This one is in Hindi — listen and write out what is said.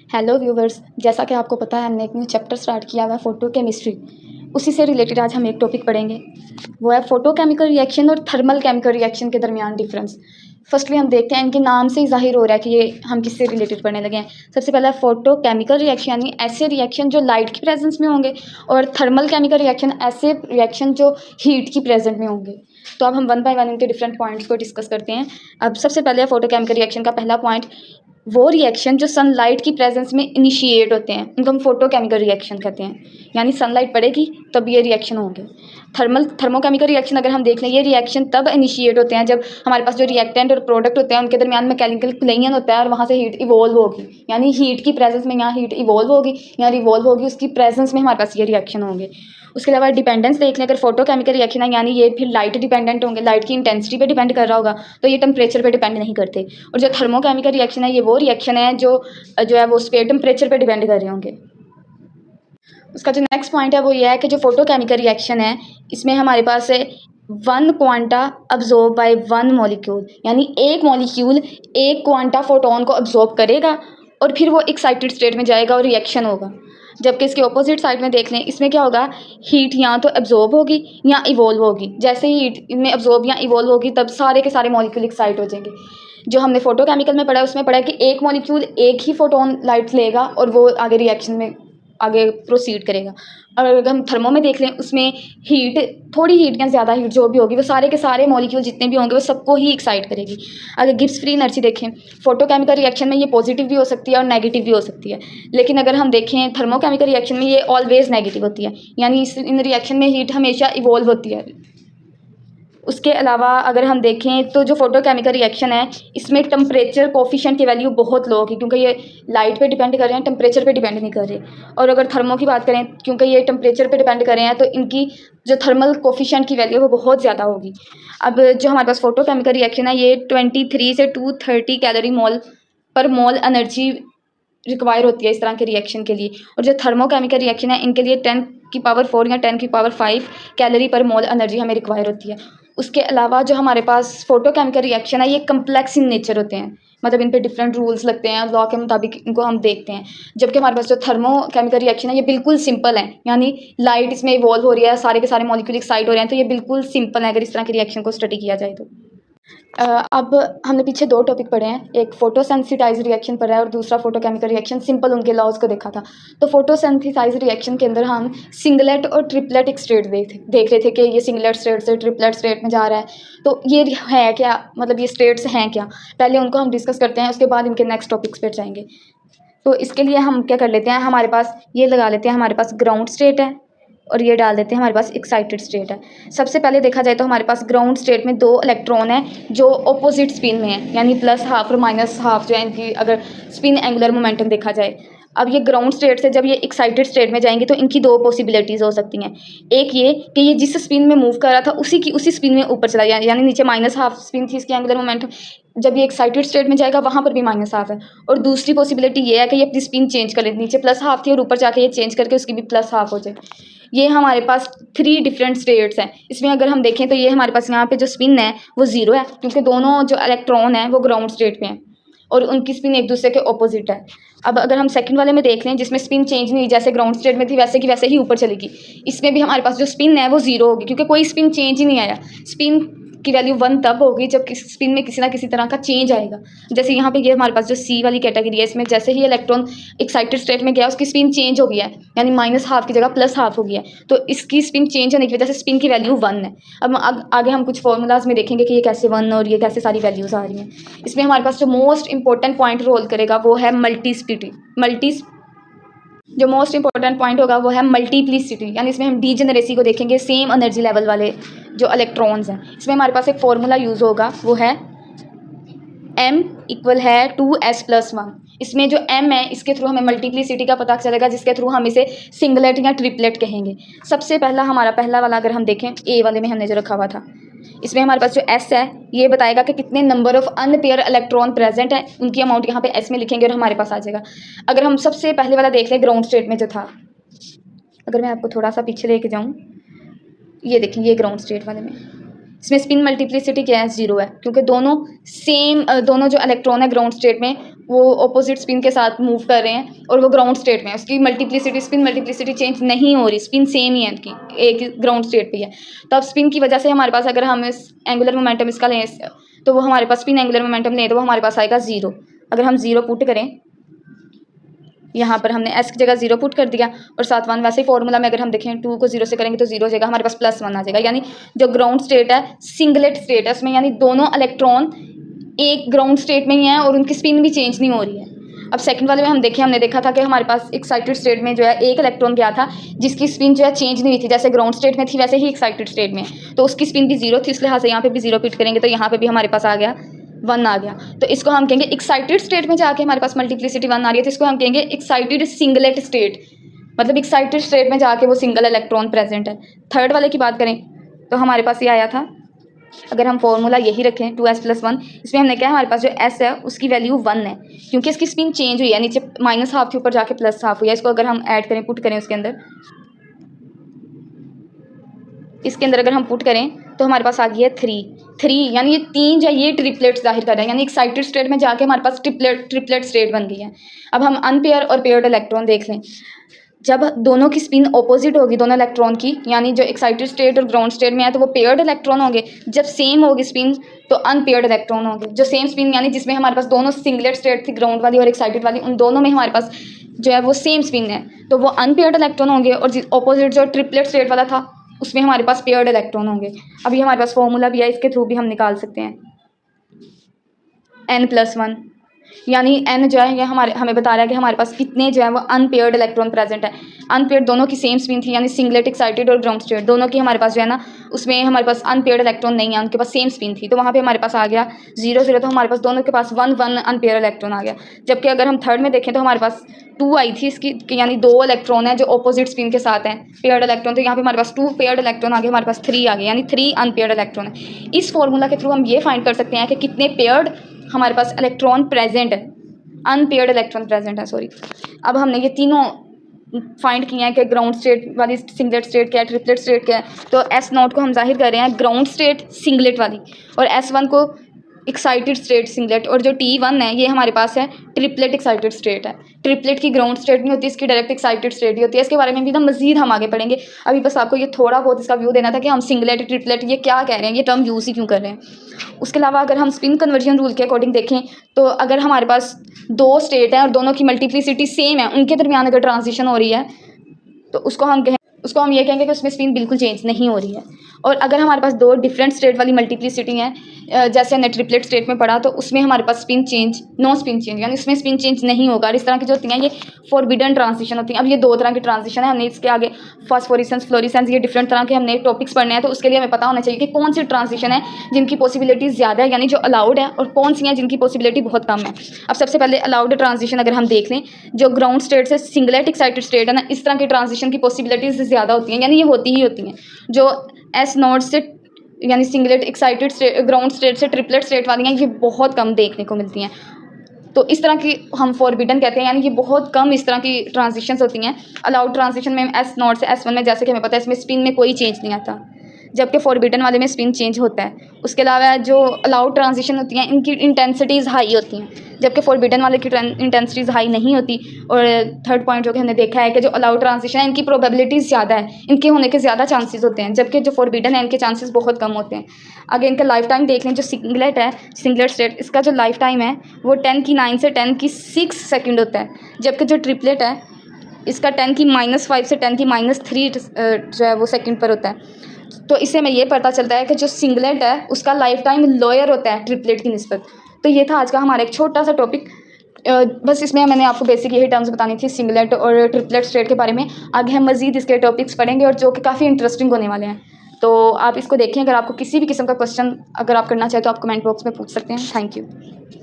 हेलो व्यूवर्स, जैसा कि आपको पता है हमने एक न्यू चैप्टर स्टार्ट किया हुआ है फोटो केमिस्ट्री। उसी से रिलेटेड आज हम एक टॉपिक पढ़ेंगे, वो है फोटो केमिकल रिएक्शन और थर्मल केमिकल रिएक्शन के दरमियान डिफरेंस। फर्स्टली हम देखते हैं, इनके नाम से ही जाहिर हो रहा है कि ये हम किससे रिलेटेड पढ़ने लगे हैं। सबसे पहला फोटो केमिकल रिएक्शन, यानी ऐसे रिएक्शन जो लाइट की प्रेजेंस में होंगे, और थर्मल केमिकल रिएक्शन ऐसे रिएक्शन जो हीट की प्रेजेंट में होंगे। तो अब हम वन बाय वन इनके डिफरेंट पॉइंट्स को डिस्कस करते हैं। अब सबसे पहले फोटो केमिकल रिएक्शन का पहला पॉइंट, वो रिएक्शन जो सनलाइट की प्रेजेंस में इनिशिएट होते हैं उनको हम फोटोकेमिकल रिएक्शन कहते हैं, यानी सनलाइट पड़ेगी तब ये रिएक्शन होंगे। थर्मोकेमिकल रिएक्शन अगर हम देख लें, ये रिएक्शन तब इनिशिएट होते हैं जब हमारे पास जो रिएक्टेंट और प्रोडक्ट होते हैं उनके दरमियान मैकेनिकल प्लेयन होता है और वहाँ से हीट इवॉल्व होगी, यानी हीट की प्रेजेंस में यहाँ हीट इवॉल्व होगी, यहाँ रिवॉल्व होगी, उसकी प्रेजेंस में हमारे पास ये रिएक्शन होंगे। उसके अलावा डिपेंडेंस देख लें, अगर फोटोकेमिकल रिएक्शन है यानी ये फिर लाइट डिपेंडेंट होंगे, लाइट की इंटेंसिटी पे डिपेंड कर रहा होगा, तो ये टेम्परेचर पे डिपेंड नहीं करते। और जो थर्मोकेमिकल रिएक्शन है, ये वो रिएक्शन है जो है वो उस पर टेम्परेचर पे डिपेंड कर रहे होंगे। उसका जो नेक्स्ट पॉइंट है वो ये है कि जो फोटोकेमिकल रिएक्शन है, इसमें हमारे पास है one quanta absorb by one molecule, यानी एक मॉलिक्यूल एक क्वांटा फोटोन को अब्जॉर्ब करेगा और फिर वो एक्साइटेड स्टेट में जाएगा और रिएक्शन होगा। जबकि इसके ऑपोजिट साइड में देख लें, इसमें क्या होगा, हीट या तो एब्जॉर्ब होगी या इवॉल्व होगी। जैसे ही हीट इनमें एब्जॉर्ब या इवॉल्व होगी तब सारे के सारे मॉलिक्यूल एक्साइट हो जाएंगे। जो हमने फोटोकेमिकल में पढ़ा है उसमें पढ़ा है कि एक मॉलिक्यूल एक ही फोटोन लाइट लेगा और वो आगे रिएक्शन में आगे प्रोसीड करेगा। और अगर हम थर्मो में देख लें, उसमें हीट, थोड़ी हीट या ज़्यादा हीट जो भी होगी, वो सारे के सारे मॉलिक्यूल जितने भी होंगे वो सबको ही एक्साइट करेगी। अगर गिब्स फ्री एनर्जी देखें, फोटोकेमिकल रिएक्शन में ये पॉजिटिव भी हो सकती है और नेगेटिव भी हो सकती है, लेकिन अगर हम देखें थर्मोकेमिकल रिएक्शन में ये ऑलवेज नेगेटिव होती है, यानी इन रिएक्शन में हीट हमेशा इवॉल्व होती है। उसके अलावा अगर हम देखें तो जो फोटोकेमिकल रिएक्शन है, इसमें टेम्परेचर कोफिशिएंट की वैल्यू बहुत लो होगी, क्योंकि ये लाइट पे डिपेंड कर रहे हैं, टेम्परेचर पे डिपेंड नहीं कर रहे। और अगर थर्मो की बात करें, क्योंकि ये टेम्परेचर पे डिपेंड कर रहे हैं, तो इनकी जो थर्मल कोफिशिएंट की वैल्यू वो बहुत ज़्यादा होगी। अब जो हमारे पास फोटोकेमिकल रिएक्शन है, ये 23 से 230 कैलोरी मोल पर मोल एनर्जी रिक्वायर होती है इस तरह के रिएक्शन के लिए। और जो थर्मोकेमिकल रिएक्शन है, इनके लिए 10⁴ या 10⁵ कैलोरी पर मोल एनर्जी हमें रिक्वायर होती है। उसके अलावा जो हमारे पास फोटोकेमिकल रिएक्शन है, ये कम्प्लेक्स इन नेचर होते हैं, मतलब इन पे डिफरेंट रूल्स लगते हैं, लॉ के मुताबिक इनको हम देखते हैं। जबकि हमारे पास जो थर्मोकेमिकल रिएक्शन है, ये बिल्कुल सिंपल है, यानी लाइट इसमें इवॉल्व हो रही है, सारे के सारे मॉलिक्यूल एक्साइट हो रहे हैं, तो ये बिल्कुल सिंपल है अगर इस तरह के रिएक्शन को स्टडी किया जाए तो। अब हमने पीछे दो टॉपिक पढ़े हैं, एक फोटोसेंसिटाइज रिएक्शन पढ़ा है और दूसरा फोटोकेमिकल रिएक्शन सिंपल उनके लॉज को देखा था। तो फोटोसेंसिटाइज रिएक्शन के अंदर हम सिंगलेट और ट्रिपलेट स्टेट देख रहे थे कि ये सिंगलेट स्टेट से ट्रिपलेट स्टेट में जा रहा है, तो ये है क्या, मतलब ये स्टेट्स हैं क्या, पहले उनको हम डिस्कस करते हैं, उसके बाद इनके नेक्स्ट टॉपिक्स पर जाएंगे। तो इसके लिए हम क्या कर लेते हैं, हमारे पास ये लगा लेते हैं, हमारे पास ग्राउंड स्टेट है और ये डाल देते हैं हमारे पास एक्साइटेड स्टेट है। सबसे पहले देखा जाए तो हमारे पास ग्राउंड स्टेट में दो इलेक्ट्रॉन है जो ऑपोजिट स्पिन में है, यानी +½ और -½ जो है इनकी अगर स्पिन एंगुलर मोमेंटम देखा जाए। अब ये ग्राउंड स्टेट से जब ये एक्साइटेड स्टेट में जाएंगे तो इनकी दो पॉसिबिलिटीज़ हो सकती हैं। एक ये कि ये जिस स्पिन में मूव कर रहा था उसी स्पिन में ऊपर चला जाए, यानी नीचे -½ स्पिन थी इसकी एंगुलर मोमेंटम, जब ये एक्साइटेड स्टेट में जाएगा वहाँ पर भी -½ है। और दूसरी पॉसिबिलिटी ये है कि ये अपनी स्पिन चेंज कर ले, नीचे +½ थी और ऊपर जाके ये चेंज करके उसकी भी +½ हो जाए। ये हमारे पास 3 डिफरेंट स्टेट्स हैं। इसमें अगर हम देखें तो ये हमारे पास यहाँ पे जो स्पिन है वो 0 है, क्योंकि दोनों जो इलेक्ट्रॉन हैं वो ग्राउंड स्टेट में हैं और उनकी स्पिन एक दूसरे के ऑपोजिट है। अब अगर हम सेकंड वाले में देख लें, जिसमें स्पिन चेंज नहीं, जैसे ग्राउंड स्टेट में थी वैसे की वैसे ही ऊपर चलेगी, इसमें भी हमारे पास जो स्पिन है वो 0 होगी, क्योंकि कोई स्पिन चेंज ही नहीं आया। स्पिन की वैल्यू 1 तब होगी जब स्पिन में किसी ना किसी तरह का चेंज आएगा। जैसे यहाँ पे ये हमारे पास जो C वाली कैटेगरी है, इसमें जैसे ही इलेक्ट्रॉन एक्साइटेड स्टेट में गया उसकी स्पिन चेंज हो गया है, यानी -½ की जगह +½ हो गया है, तो इसकी स्पिन चेंज होने की वजह से स्पिन की वैल्यू 1 है। अब आगे हम कुछ फॉर्मूलाज में देखेंगे कि ये कैसे 1 और ये कैसे सारी वैल्यूज़ आ रही हैं। इसमें हमारे पास जो मोस्ट इंपॉर्टेंट पॉइंट रोल करेगा वो है जो मोस्ट इंपॉर्टेंट पॉइंट होगा वो है मल्टीप्लिसिटी, यानी इसमें हम डीजेनरेसी को देखेंगे, सेम एनर्जी लेवल वाले जो इलेक्ट्रॉन्स हैं। इसमें हमारे पास एक फॉर्मूला यूज़ होगा, वो है m = 2s+1। इसमें जो m है इसके थ्रू हमें मल्टीप्लिसिटी का पता चलेगा, जिसके थ्रू हम इसे सिंगलेट या ट्रिपलेट कहेंगे। सबसे पहला हमारा पहला वाला अगर हम देखें, A वाले में हमने जो रखा हुआ था, इसमें हमारे पास जो S है ये बताएगा कि कितने number of unpaired electron present है, उनकी अमाउंट यहाँ पे S में लिखेंगे और हमारे पास आ जाएगा। अगर हम सबसे पहले वाला देख लें, ग्राउंड स्टेट में जो था, अगर मैं आपको थोड़ा सा पीछे लेके जाऊँ, ये देखें, ये ग्राउंड स्टेट वाले में इसमें स्पिन मल्टीप्लिसिटी क्या है, 0 है, क्योंकि दोनों जो इलेक्ट्रॉन है ग्राउंड स्टेट में वो ऑपोजिट स्पिन के साथ मूव कर रहे हैं और वो ग्राउंड स्टेट में है, उसकी मल्टीप्लिसिटी स्पिन मल्टीप्लिसिटी चेंज नहीं हो रही, स्पिन सेम ही है उनकी, एक ग्राउंड स्टेट पे है। तब स्पिन की वजह से हमारे पास अगर हम इस एंगुलर मोमेंटम इसका लें तो वो हमारे पास स्पिन एंगुलर मोमेंटम लें तो वो हमारे पास आएगा 0। अगर हम 0 पुट करें, यहाँ पर हमने s की जगह 0 पुट कर दिया और साथ 1, वैसे ही फॉर्मूला में अगर हम देखें 2 को 0 से करेंगे तो 0 हो जाएगा, हमारे पास +1 आ जाएगा। यानी जो ग्राउंड स्टेट है सिंगलेट स्टेट है उसमें, यानी दोनों इलेक्ट्रॉन एक ग्राउंड स्टेट में ही है और उनकी स्पिन भी चेंज नहीं हो रही है। अब सेकंड वाले में हमने देखा था कि हमारे पास एक्साइटेड स्टेट में जो है एक इलेक्ट्रॉन गया था जिसकी स्पिन जो है चेंज नहीं हुई थी, जैसे ग्राउंड स्टेट में थी वैसे ही एक्साइटेड स्टेट में, तो उसकी स्पिन भी 0 थी, इस लिहाज से यहाँ पे भी 0 पिट करेंगे तो यहाँ पे भी हमारे पास आ गया 1 आ गया। तो इसको हम कहेंगे एक्साइटेड स्टेट में जाके हमारे पास मल्टीप्लिसिटी 1 आ रही है तो इसको हम कहेंगे एक्साइटेड सिंगलेट स्टेट, मतलब एक्साइटेड स्टेट में जाके वो सिंगल इलेक्ट्रॉन प्रेजेंट है। थर्ड वाले की बात करें तो हमारे पास ये आया था, अगर हम फॉर्मूला यही रखें 2s+1, इसमें हमने क्या हमारे पास जो s है उसकी वैल्यू 1 है क्योंकि इसकी स्पिन चेंज हुई है, नीचे -½ के ऊपर जाके +½ हुई है। इसको अगर हम ऐड करें पुट करें उसके अंदर, इसके अंदर अगर हम पुट करें तो हमारे पास आ गई है 3, यानी ये 3 जो है ये ट्रिपलेट जाहिर कर रहा है, यानी एक्साइटेड स्टेट में जाके हमारे पास ट्रिपलेट स्टेट बन गई है। अब हम अनपेयर और पेयर्ड इलेक्ट्रॉन देख लें, जब दोनों की स्पिन ऑपोजिट होगी दोनों इलेक्ट्रॉन की, यानी जो एक्साइटेड स्टेट और ग्राउंड स्टेट में है तो वो पेयर्ड इलेक्ट्रॉन होंगे, जब सेम होगी स्पिन तो अनपेयर्ड इलेक्ट्रॉन होंगे। जो सेम स्पिन यानी जिसमें हमारे पास दोनों सिंगलेट स्टेट थी, ग्राउंड वाली और एक्साइटेड वाली, उन दोनों में हमारे पास जो है वो सेम स्पिन है तो वो अनपेयर्ड इलेक्ट्रॉन होंगे, और ऑपोजिट जो ट्रिपलेट स्टेट वाला था उसमें हमारे पास पेयर्ड इलेक्ट्रॉन होंगे। अभी हमारे पास फॉर्मूला भी है, इसके थ्रू भी हम निकाल सकते हैं n+1, यानी n जो है ये हमें बता रहा है कि हमारे पास कितने जो है वो अनपेयर्ड इलेक्ट्रॉन प्रेजेंट है। अनपेयर्ड दोनों की सेम स्पिन थी, यानी सिंगलेट एक्साइटेड और ग्राउंड स्टेट दोनों की हमारे पास जो है ना उसमें हमारे पास अनपेयर्ड इलेक्ट्रॉन नहीं है, उनके पास सेम स्पिन थी, तो वहाँ पे हमारे पास आ गया 0 तो हमारे पास दोनों के पास 1 अनपेयर इलेक्ट्रॉन आ गया। जबकि अगर हम थर्ड में देखें तो हमारे पास 2 आई थी इसकी, यानी 2 इलेक्ट्रॉन है जो ऑपोजिट स्पिन के साथ हैं पेयर्ड इलेक्ट्रॉन, तो यहाँ पे हमारे पास 2 पेयर्ड इलेक्ट्रॉन आ गए, हमारे पास 3 आ गए, यानी 3 अनपेयर्ड इलेक्ट्रॉन है। इस फॉर्मूला के थ्रू हम ये फाइंड कर सकते हैं कि कितने पेयर्ड हमारे पास इलेक्ट्रॉन प्रेजेंट है, अनपेयर्ड इलेक्ट्रॉन प्रेजेंट है, सॉरी। अब हमने ये तीनों फाइंड किया है कि ग्राउंड स्टेट वाली सिंगलेट स्टेट क्या है, ट्रिपलेट स्टेट क्या है, तो S0 को हम जाहिर कर रहे हैं ग्राउंड स्टेट सिंगलेट वाली और S1 को एक्साइटेड स्टेट सिंगलेट, और जो T1 है ये हमारे पास है ट्रिपलेट एक्साइटेड स्टेट है। ट्रिपलेट की ग्राउंड स्टेट नहीं होती, इसकी डायरेक्ट एक्साइटेड स्टेट ही होती है। इसके बारे में भी ना मजीद हम आगे पढ़ेंगे, अभी बस आपको ये थोड़ा बहुत इसका व्यू देना था कि हम सिंगलेट ट्रिपलेट ये क्या कह रहे हैं, ये टर्म यूज़ ही क्यों कर रहे हैं। उसके अलावा अगर हम स्पिन कन्वर्जन रूल के अकॉर्डिंग देखें तो अगर हमारे पास 2 स्टेट हैं और दोनों की मल्टीप्लिसिटी सेम है, उनके दरमियान अगर ट्रांजिशन हो रही है तो उसको हम ये कहेंगे कि उसमें स्पिन बिल्कुल चेंज नहीं हो रही है। और अगर हमारे पास 2 डिफरेंट स्टेट वाली मल्टीप्लिसिटी हैं, जैसे हमने ट्रिपलेट स्टेट में पढ़ा, तो उसमें हमारे पास spin change no spin change, यानी इसमें स्पिन चेंज नहीं होगा। इस तरह की जो होती हैं ये फॉरबिडन ट्रांजिशन होती हैं। अब ये 2 तरह की ट्रांजिशन है, हमने इसके आगे फास्फोरेसेंस फ्लोरेसेंस ये डिफरेंट तरह के हमने टॉपिक्स पढ़ने हैं, तो उसके लिए हमें पता होना चाहिए कि कौन सी ट्रांजिशन है जिनकी पॉसिबिलिटी ज़्यादा है, यानी जो अलाउड है, और कौन सी हैं जिनकी पॉसिबिलिटी बहुत कम है। अब सबसे पहले अलाउड ट्रांजिशन अगर हम देख लें, जो ग्राउंड स्टेट से सिंगलेट एक्साइटेड स्टेट है ना, इस तरह की ट्रांजिशन की पॉसिबिलिटीज ज़्यादा होती हैं, यानी ये होती ही होती हैं। जो S0 से यानी singlet excited state ground state से ट्रिपलेट स्टेट वाली हैं ये बहुत कम देखने को मिलती हैं, तो इस तरह की हम फॉरबिडन कहते हैं, यानी कि बहुत कम इस तरह की ट्रांजिशंस होती हैं। अलाउड ट्रांजिशन में S0 से S1 में जैसे कि हमें पता है इसमें स्पिन में कोई चेंज नहीं आता, जबकि फॉरबिडन वाले में स्पिन चेंज होता है। उसके अलावा जो अलाउड ट्रांजिशन होती हैं इनकी इंटेंसिटीज़ हाई होती हैं, जबकि फॉरबिडन वाले की इंटेंसिटीज़ हाई नहीं होती। और थर्ड पॉइंट जो कि हमने देखा है कि जो अलाउड ट्रांजिशन है इनकी प्रोबेबिलिटीज़ ज़्यादा है, इनके होने के ज़्यादा चांसेस होते हैं, जबकि जो फॉरबिडन है इनके चांसेस बहुत कम होते हैं। आगे इनका लाइफ टाइम देख लें, जो सिंगलेट है सिंगलेट स्टेट, इसका जो लाइफ टाइम है वो 10⁻⁹ से 10⁶ सेकेंड होता है, जबकि जो ट्रिपलेट है इसका 10⁻⁵ से 10⁻³ जो है वो सेकेंड पर होता है। तो इससे हमें ये पता चलता है कि जो सिंगलेट है उसका लाइफ टाइम लोअर होता है ट्रिपलेट की निस्बत। तो ये था आज का हमारा एक छोटा सा टॉपिक, बस इसमें मैंने आपको बेसिक यही टर्म्स बतानी थी सिंगलेट और ट्रिपलेट स्टेट के बारे में। आगे हम मज़ीद इसके टॉपिक्स पढ़ेंगे और जो कि काफ़ी इंटरेस्टिंग होने वाले हैं, तो आप इसको देखें। अगर आपको किसी भी किस्म का क्वेश्चन अगर आप करना चाहें तो आप कमेंट बॉक्स में पूछ सकते हैं। Thank you.